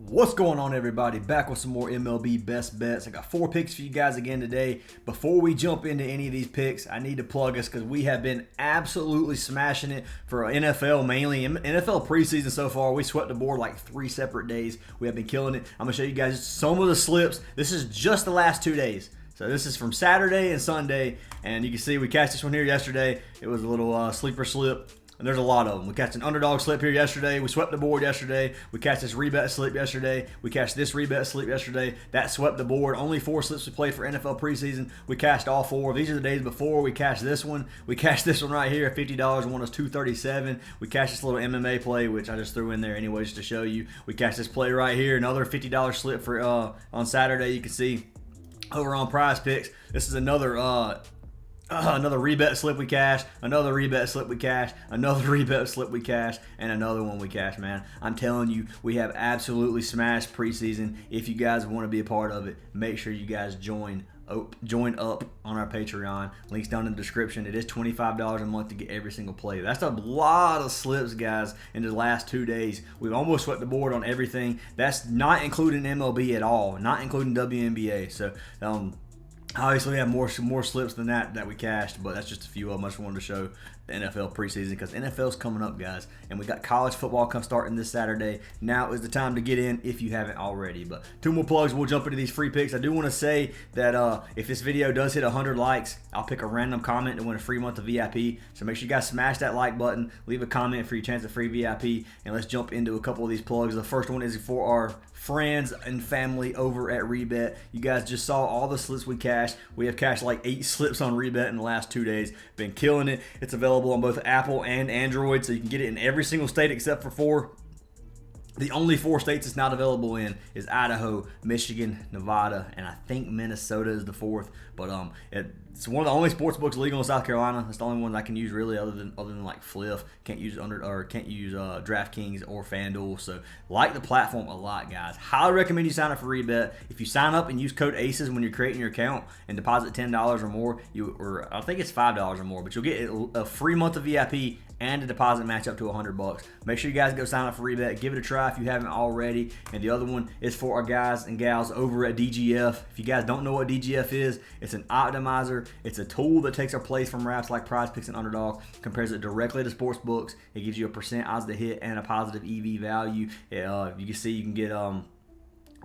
What's going on, everybody? Back with some more MLB best bets. I got 4 picks for you guys again today. Before we jump into any of these picks, I need to plug us because we have been absolutely smashing it for NFL, mainly NFL preseason so far. We swept the board like 3 separate days. We have been killing it. I'm gonna show you guys some of the slips. This is just the last 2 days. So this is from Saturday and Sunday, and you can see we cashed this one here yesterday. It was a little sleeper slip. And there's a lot of them. We catched an underdog slip here yesterday. We swept the board yesterday. We catched this rebet slip yesterday. We catched this rebet slip yesterday. That swept the board. Only 4 slips we played for NFL preseason. We cashed all 4. These are the days before we cashed this one. We cashed this one right here. $50 won us $237. We cashed this little MMA play, which I just threw in there anyways just to show you. We cashed this play right here. Another $50 slip for on Saturday. You can see over on Prizepicks. This is another another rebet slip we cashed, another rebet slip we cashed, another rebet slip we cashed, and another one we cashed, man. I'm telling you, we have absolutely smashed preseason. If you guys want to be a part of it, make sure you guys join up on our Patreon. Links down in the description. It is $25 a month to get every single play. That's a lot of slips, guys, in the last 2 days. We've almost swept the board on everything. That's not including MLB at all, not including WNBA. So, obviously, we have more slips than that we cashed, but that's just a few of them. I just wanted to show the NFL preseason because NFL's coming up, guys, and we got college football starting this Saturday. Now is the time to get in if you haven't already. But 2 more plugs. We'll jump into these free picks. I do want to say that if this video does hit 100 likes, I'll pick a random comment to win a free month of VIP. So make sure you guys smash that like button, leave a comment for your chance of free VIP, and let's jump into a couple of these plugs. The first one is for our friends and family over at Rebet. You guys just saw all the slips we cashed. We have cashed like 8 slips on Rebet in the last 2 days. Been killing it. It's available on both Apple and Android, so you can get it in every single state except for 4. The only 4 states it's not available in is Idaho, Michigan, Nevada, and I think Minnesota is the 4th. But it's one of the only sports books legal in South Carolina. It's the only one I can use really, other than like Fliff. Can't use DraftKings or FanDuel. So like the platform a lot, guys. Highly recommend you sign up for Rebet. If you sign up and use code ACES when you're creating your account and deposit $10 or more, or I think it's $5 or more, but you'll get a free month of VIP and a deposit match up to $100. Make sure you guys go sign up for Rebet. Give it a try if you haven't already. And the other one is for our guys and gals over at DGF. If you guys don't know what DGF is, it's an optimizer. It's a tool that takes our plays from wraps like Prizepicks and Underdog, compares it directly to sports books. It gives you a % odds to hit and a positive EV value. You can see you can get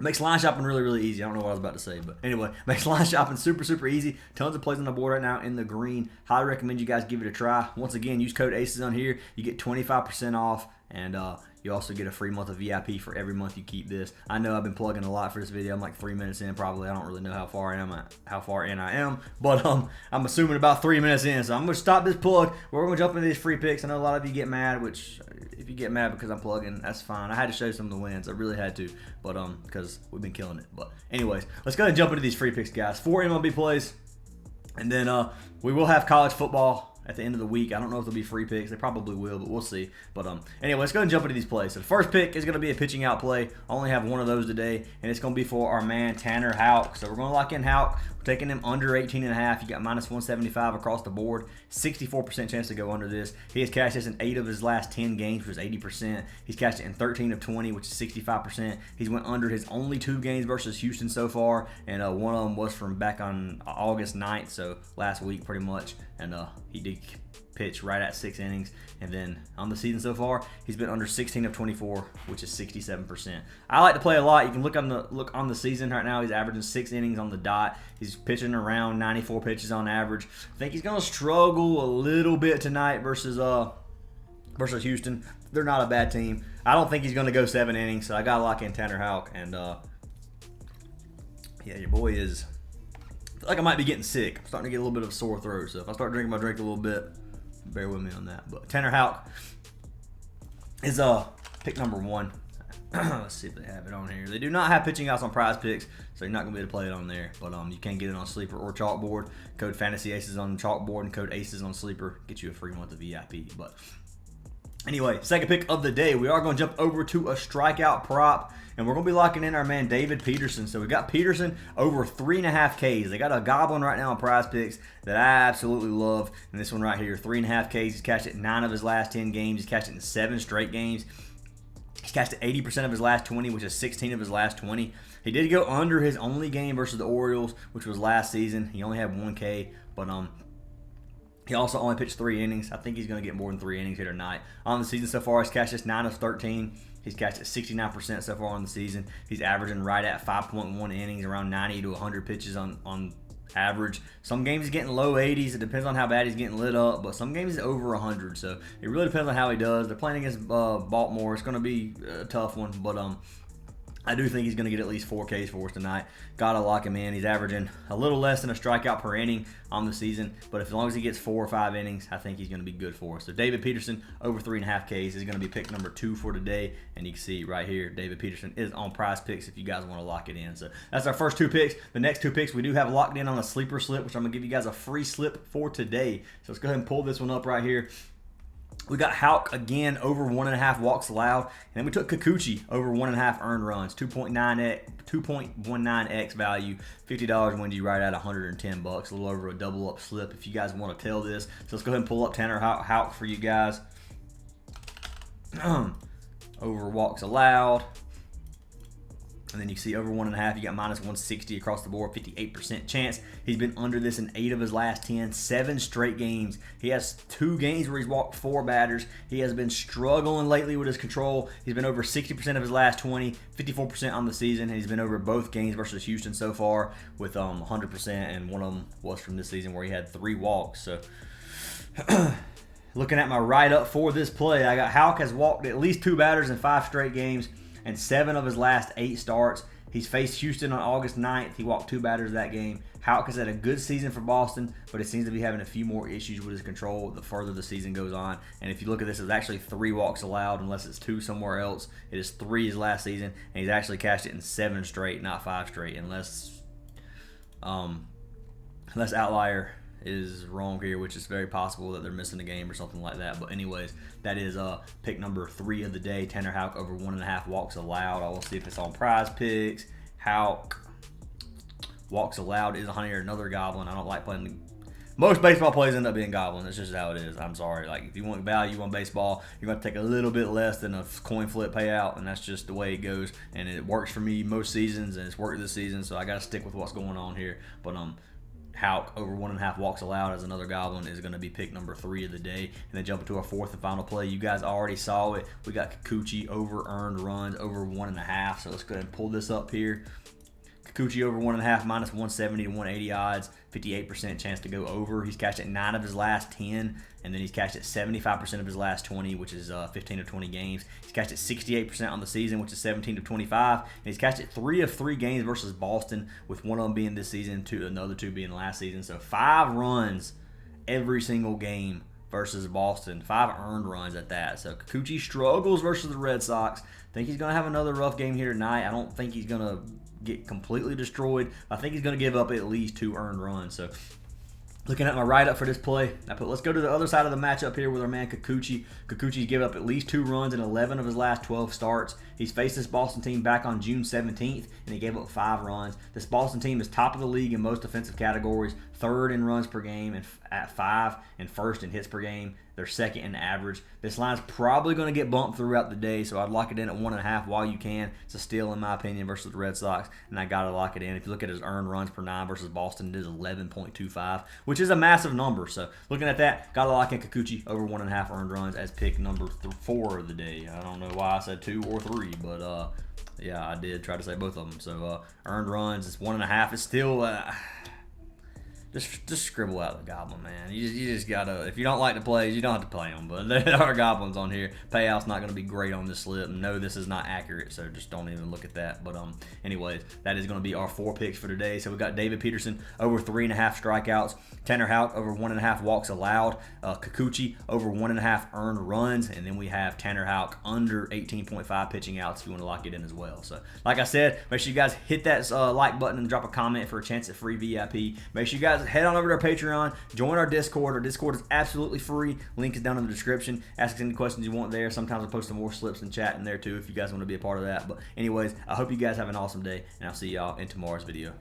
makes line shopping really, really easy. I don't know what I was about to say, but anyway, makes line shopping super, super easy. Tons of plays on the board right now in the green. Highly recommend you guys give it a try. Once again, use code ACES on here. You get 25% off, and you also get a free month of VIP for every month you keep this. I know I've been plugging a lot for this video. I'm like 3 minutes in probably. I don't really know how far in I am, but I'm assuming about 3 minutes in. So I'm gonna stop this plug. We're gonna jump into these free picks. I know a lot of you get mad, which if you get mad because I'm plugging, that's fine. I had to show you some of the wins. I really had to, but because we've been killing it. But anyways, let's go ahead and jump into these free picks, guys. 4 MLB plays, and then we will have college football at the end of the week. I don't know if they'll be free picks. They probably will, but we'll see. But anyway, let's go and jump into these plays. So the first pick is going to be a pitching out play. I only have one of those today, and it's going to be for our man Tanner Houck. So we're going to lock in Houck. We're taking him under 18.5. You got minus 175 across the board. 64% chance to go under this. He has cashed this in 8 of his last 10 games, which is 80%. He's cashed it in 13 of 20, which is 65%. He's went under his only 2 games versus Houston so far, and one of them was from back on August 9th, so last week pretty much. And he did pitch right at 6 innings, and then on the season so far, he's been under 16 of 24, which is 67%. I like to play a lot. You can look on the season right now. He's averaging 6 innings on the dot. He's pitching around 94 pitches on average. I think he's gonna struggle a little bit tonight versus Houston. They're not a bad team. I don't think he's gonna go 7 innings, so I gotta lock in Tanner Houck. And yeah, your boy is. I feel like I might be getting sick. I'm starting to get a little bit of a sore throat, so if I start drinking my drink a little bit, bear with me on that. But Tanner Houck is pick number 1. Let's see if they have it on here. They do not have pitching outs on Prizepicks, so you're not gonna be able to play it on there. But you can get it on Sleeper or Chalkboard. Code Fantasy Aces on Chalkboard and code Aces on Sleeper. Get you a free month of VIP. But anyway, second pick of the day, we are going to jump over to a strikeout prop, and we're going to be locking in our man David Peterson. So we got Peterson over 3.5 Ks. They got a goblin right now on Prizepicks that I absolutely love. And this one right here, 3.5 Ks. He's cashed it in 9 of his last 10 games. He's cashed it in 7 straight games. He's cashed it 80% of his last 20, which is 16 of his last 20. He did go under his only game versus the Orioles, which was last season. He only had 1K, but he also only pitched 3 innings. I think he's going to get more than 3 innings here tonight. On the season so far, he's cashed just 9 of 13. He's cashed at 69% so far on the season. He's averaging right at 5.1 innings, around 90 to 100 pitches on average. Some games he's getting low 80s. It depends on how bad he's getting lit up, but some games he's over 100. So it really depends on how he does. They're playing against Baltimore. It's going to be a tough one, but I do think he's going to get at least 4 Ks for us tonight. Got to lock him in. He's averaging a little less than a strikeout per inning on the season, but as long as he gets 4 or 5 innings, I think he's going to be good for us. So David Peterson, over 3.5 Ks, is going to be pick number 2 for today, and you can see right here, David Peterson is on Prizepicks if you guys want to lock it in. So that's our first 2 picks. The next 2 picks we do have locked in on a sleeper slip, which I'm going to give you guys a free slip for today. So let's go ahead and pull this one up right here. We got Houck again over 1.5 walks allowed, and then we took Kikuchi over 1.5 earned runs, 2.19x value, $50 wins you right at $110, a little over a double up slip if you guys want to tail this. So let's go ahead and pull up Tanner Houck for you guys. Over walks allowed. And then you see over 1.5, you got minus 160 across the board, 58% chance. He's been under this in 8 of his last 10, 7 straight games. He has 2 games where he's walked 4 batters. He has been struggling lately with his control. He's been over 60% of his last 20, 54% on the season. And he's been over both games versus Houston so far with 100%, and one of them was from this season where he had 3 walks. So looking at my write-up for this play, I got Houck has walked at least 2 batters in 5 straight games and 7 of his last 8 starts. He's faced Houston on August 9th. He walked 2 batters that game. Houck has had a good season for Boston, but it seems to be having a few more issues with his control the further the season goes on. And if you look at this, it's actually 3 walks allowed unless it's 2 somewhere else. It is 3 his last season, and he's actually cashed it in 7 straight, not 5 straight, unless OUTLIER is wrong here, which is very possible that they're missing a game or something like that. But anyways, that is pick number 3 of the day. Tanner Houck over 1.5 walks allowed. I will see if it's on Prizepicks. Houck walks allowed is another goblin. I don't like playing. Most baseball plays end up being goblin. That's just how it is. I'm sorry. Like, if you want value on baseball, you're going to take a little bit less than a coin flip payout, and that's just the way it goes. And it works for me most seasons, and it's worked this season, so I got to stick with what's going on here. But Houck over 1.5 walks allowed as another goblin is going to be pick number 3 of the day. And then jump into our 4th and final play. You guys already saw it. We got Kikuchi over earned runs over 1.5. So let's go ahead and pull this up here. Kikuchi over 1.5, minus 170 to 180 odds, 58% chance to go over. He's cashed at 9 of his last 10, and then he's cashed at 75% of his last 20, which is 15 of 20 games. He's cashed at 68% on the season, which is 17 of 25, and he's cashed at 3 of 3 games versus Boston, with 1 of them being this season, another 2 being last season. So 5 runs every single game versus Boston, 5 earned runs at that. So Kikuchi struggles versus the Red Sox. Think he's going to have another rough game here tonight. I don't think he's going to get completely destroyed. I think he's going to give up at least 2 earned runs. So looking at my write-up for this play, let's go to the other side of the matchup here with our man Kikuchi. Kikuchi's given up at least 2 runs in 11 of his last 12 starts. He's faced this Boston team back on June 17th, and he gave up 5 runs. This Boston team is top of the league in most defensive categories, 3rd in runs per game and at 5, and 1st in hits per game. They're 2nd in average. This line's probably going to get bumped throughout the day, so I'd lock it in at 1.5 while you can. It's a steal, in my opinion, versus the Red Sox, and I got to lock it in. If you look at his earned runs per 9 versus Boston, it is 11.25, which is a massive number. So looking at that, got to lock in Kikuchi over 1.5 earned runs as pick number 4 of the day. I don't know why I said 2 or 3, but yeah, I did try to say both of them. So earned runs is 1.5. It's still just scribble out the goblin, man. You just gotta. If you don't like the plays, you don't have to play them. But there are goblins on here. Payout's not going to be great on this slip. No, this is not accurate, so just don't even look at that. But anyways, that is going to be our 4 picks for today. So we got David Peterson over 3.5 strikeouts, Tanner Houck over 1.5 walks allowed, Kikuchi over 1.5 earned runs, and then we have Tanner Houck under 18.5 pitching outs if you want to lock it in as well. So like I said, make sure you guys hit that like button and drop a comment for a chance at free VIP. Make sure you guys head on over to our Patreon, join our Discord. Our Discord is absolutely free. Link is down in the description. Ask us any questions you want there. Sometimes I'll post some more slips and chat in there too if you guys want to be a part of that. But anyways, I hope you guys have an awesome day, and I'll see y'all in tomorrow's video.